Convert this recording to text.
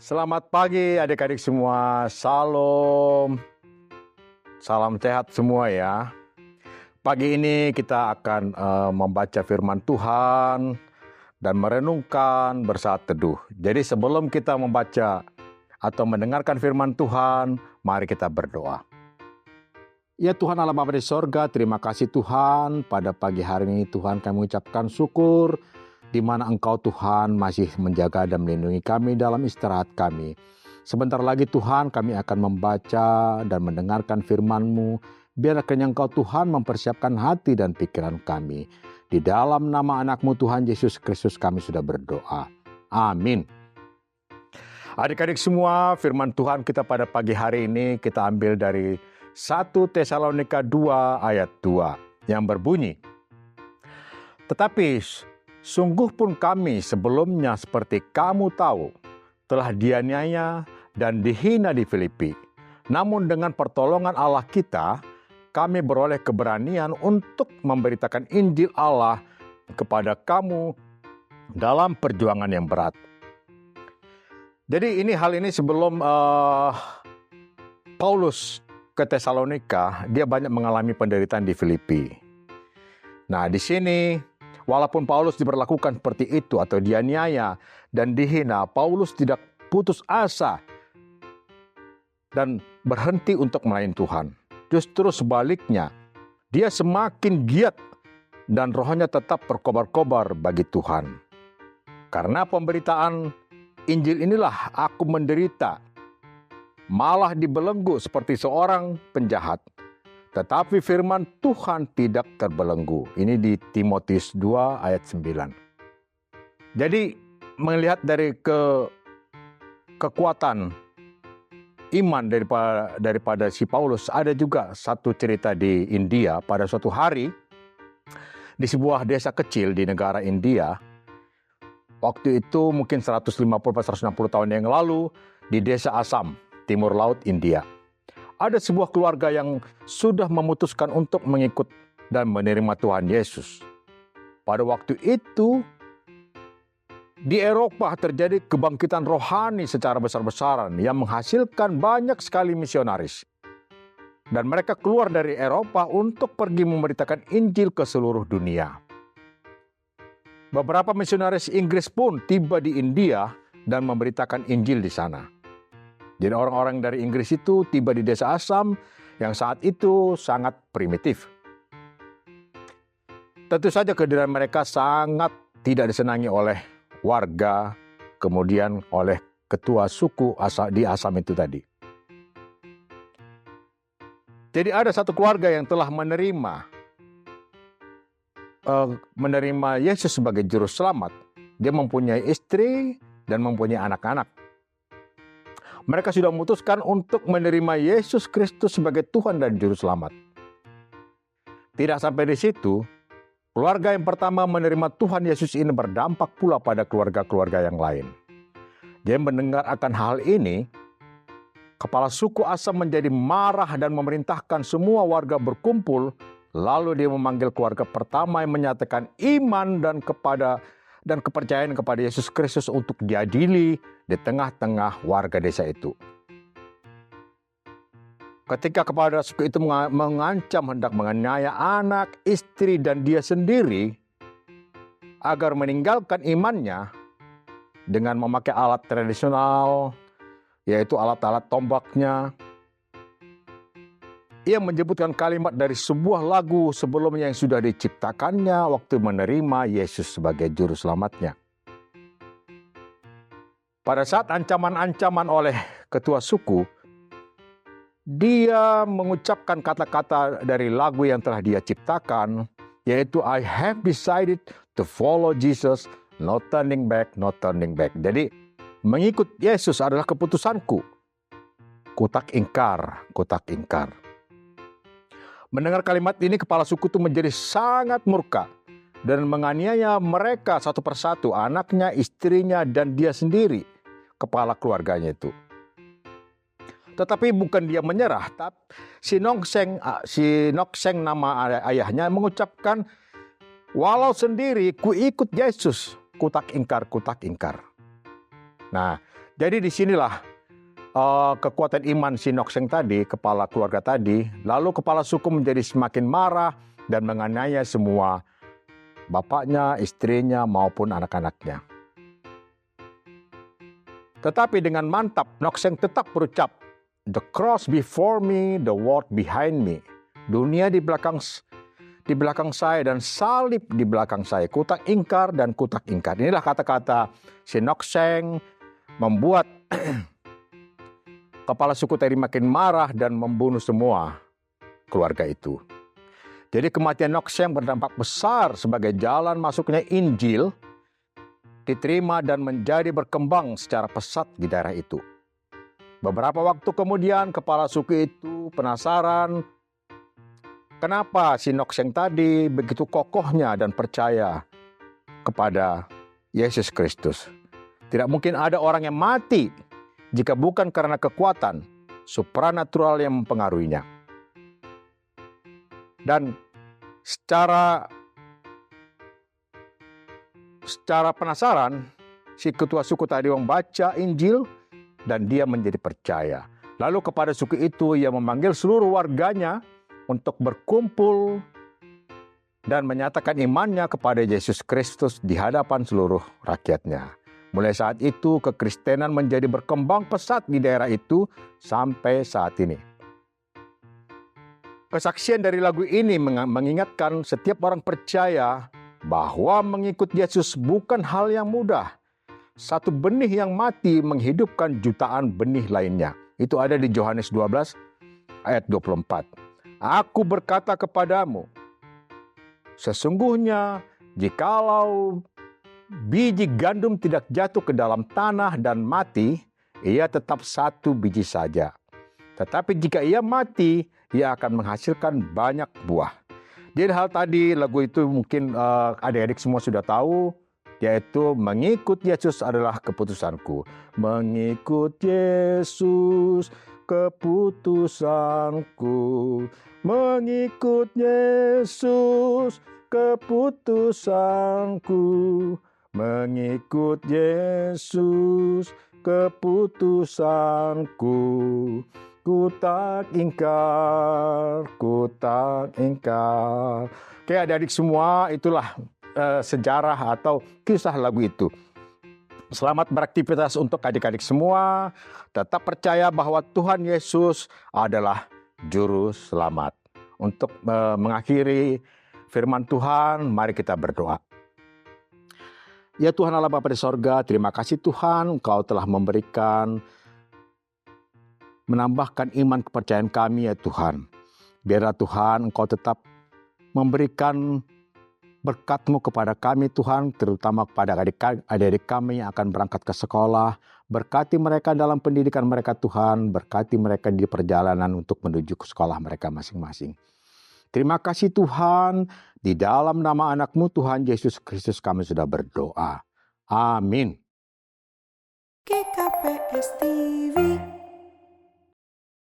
Selamat pagi adik-adik semua, Shalom. Salam sehat semua ya. Pagi ini kita akan membaca firman Tuhan dan merenungkan bersaat teduh. Jadi sebelum kita membaca atau mendengarkan firman Tuhan, mari kita berdoa. Ya Tuhan Allah Bapa di sorga, terima kasih Tuhan. Pada pagi hari ini Tuhan kami mengucapkan syukur di mana Engkau Tuhan masih menjaga dan melindungi kami dalam istirahat kami. Sebentar lagi Tuhan kami akan membaca dan mendengarkan firman-Mu. Biar kiranya Engkau Tuhan mempersiapkan hati dan pikiran kami. Di dalam nama anak-Mu Tuhan Yesus Kristus kami sudah berdoa. Amin. Adik-adik semua, firman Tuhan kita pada pagi hari ini kita ambil dari 1 Tesalonika 2 ayat 2 yang berbunyi, "Tetapi sungguh pun kami sebelumnya seperti kamu tahu, telah dianiaya dan dihina di Filipi. Namun dengan pertolongan Allah kita, kami beroleh keberanian untuk memberitakan Injil Allah kepada kamu dalam perjuangan yang berat." Jadi hal ini sebelum Paulus ke Tesalonika, dia banyak mengalami penderitaan di Filipi. Nah, di sini walaupun Paulus diperlakukan seperti itu atau dianiaya dan dihina, Paulus tidak putus asa dan berhenti untuk melayani Tuhan. Justru sebaliknya, dia semakin giat dan rohnya tetap berkobar-kobar bagi Tuhan. Karena pemberitaan Injil inilah aku menderita, malah dibelenggu seperti seorang penjahat. Tetapi firman Tuhan tidak terbelenggu. Ini di Timotius 2 ayat 9. Jadi melihat dari kekuatan iman daripada si Paulus, ada juga satu cerita di India pada suatu hari di sebuah desa kecil di negara India. Waktu itu mungkin 150-160 tahun yang lalu di desa Assam, Timur Laut India. Ada sebuah keluarga yang sudah memutuskan untuk mengikut dan menerima Tuhan Yesus. Pada waktu itu, di Eropa terjadi kebangkitan rohani secara besar-besaran yang menghasilkan banyak sekali misionaris. Dan mereka keluar dari Eropa untuk pergi memberitakan Injil ke seluruh dunia. Beberapa misionaris Inggris pun tiba di India dan memberitakan Injil di sana. Jadi orang-orang dari Inggris itu tiba di desa Assam yang saat itu sangat primitif. Tentu saja kehadiran mereka sangat tidak disenangi oleh warga, kemudian oleh ketua suku di Assam itu tadi. Jadi ada satu keluarga yang telah menerima Yesus sebagai juru selamat. Dia mempunyai istri dan mempunyai anak-anak. Mereka sudah memutuskan untuk menerima Yesus Kristus sebagai Tuhan dan Juru Selamat. Tidak sampai di situ, keluarga yang pertama menerima Tuhan Yesus ini berdampak pula pada keluarga-keluarga yang lain. Dia mendengar akan hal ini, kepala suku Assam menjadi marah dan memerintahkan semua warga berkumpul, lalu dia memanggil keluarga pertama yang menyatakan iman dan kepercayaan kepada Yesus Kristus untuk diadili di tengah-tengah warga desa itu. Ketika kepala suku itu mengancam hendak menganiaya anak, istri, dan dia sendiri agar meninggalkan imannya dengan memakai alat tradisional, yaitu alat-alat tombaknya, ia menyebutkan kalimat dari sebuah lagu sebelumnya yang sudah diciptakannya waktu menerima Yesus sebagai juru selamatnya. Pada saat ancaman-ancaman oleh ketua suku, dia mengucapkan kata-kata dari lagu yang telah dia ciptakan, yaitu I have decided to follow Jesus, no turning back, no turning back. Jadi mengikut Yesus adalah keputusanku. Kutak ingkar, kutak ingkar. Mendengar kalimat ini, kepala suku itu menjadi sangat murka dan menganiaya mereka satu persatu, anaknya, istrinya, dan dia sendiri, kepala keluarganya itu. Tetapi bukan dia menyerah, tapi si Nokseng nama ayahnya mengucapkan, walau sendiri ku ikut Yesus, kutak ingkar, kutak ingkar. Nah, Jadi disinilah kekuatan iman si Nokseng tadi, kepala keluarga tadi, lalu kepala suku menjadi semakin marah dan menganiaya semua bapaknya, istrinya, maupun anak-anaknya. Tetapi dengan mantap, Nokseng tetap berucap, "The cross before me, the world behind me." Dunia di belakang saya dan salib di belakang saya. Kutak ingkar dan kutak ingkar. Inilah kata-kata si Nokseng membuat kepala suku tadi makin marah dan membunuh semua keluarga itu. Jadi kematian Nokseng berdampak besar sebagai jalan masuknya Injil diterima dan menjadi berkembang secara pesat di daerah itu. Beberapa waktu kemudian kepala suku itu penasaran kenapa si Nokseng tadi begitu kokohnya dan percaya kepada Yesus Kristus. Tidak mungkin ada orang yang mati jika bukan karena kekuatan supranatural yang mempengaruhinya. Dan secara penasaran, si ketua suku tadi membaca Injil dan dia menjadi percaya. Lalu kepada suku itu ia memanggil seluruh warganya untuk berkumpul dan menyatakan imannya kepada Yesus Kristus di hadapan seluruh rakyatnya. Mulai saat itu kekristenan menjadi berkembang pesat di daerah itu sampai saat ini. Kesaksian dari lagu ini mengingatkan setiap orang percaya bahwa mengikut Yesus bukan hal yang mudah. Satu benih yang mati menghidupkan jutaan benih lainnya. Itu ada di Yohanes 12 ayat 24. Aku berkata kepadamu, sesungguhnya jikalau biji gandum tidak jatuh ke dalam tanah dan mati, ia tetap satu biji saja. Tetapi jika ia mati, ia akan menghasilkan banyak buah. Jadi hal tadi, lagu itu mungkin adik-adik semua sudah tahu, yaitu mengikut Yesus adalah keputusanku. Mengikut Yesus keputusanku. Mengikut Yesus keputusanku. Mengikut Yesus keputusanku. Ku tak ingkar, ku tak ingkar. Oke adik-adik semua, itulah sejarah atau kisah lagu itu. Selamat beraktivitas untuk adik-adik semua. Tetap percaya bahwa Tuhan Yesus adalah Juru Selamat. Untuk mengakhiri firman Tuhan, mari kita berdoa. Ya Tuhan Allah Bapa di sorga, terima kasih Tuhan, Engkau telah menambahkan iman kepercayaan kami ya Tuhan. Biarlah Tuhan Engkau tetap memberikan berkat-Mu kepada kami Tuhan, terutama kepada adik-adik kami yang akan berangkat ke sekolah. Berkati mereka dalam pendidikan mereka Tuhan, berkati mereka di perjalanan untuk menuju ke sekolah mereka masing-masing. Terima kasih Tuhan, di dalam nama anak-Mu Tuhan Yesus Kristus kami sudah berdoa. Amin. GKPS TV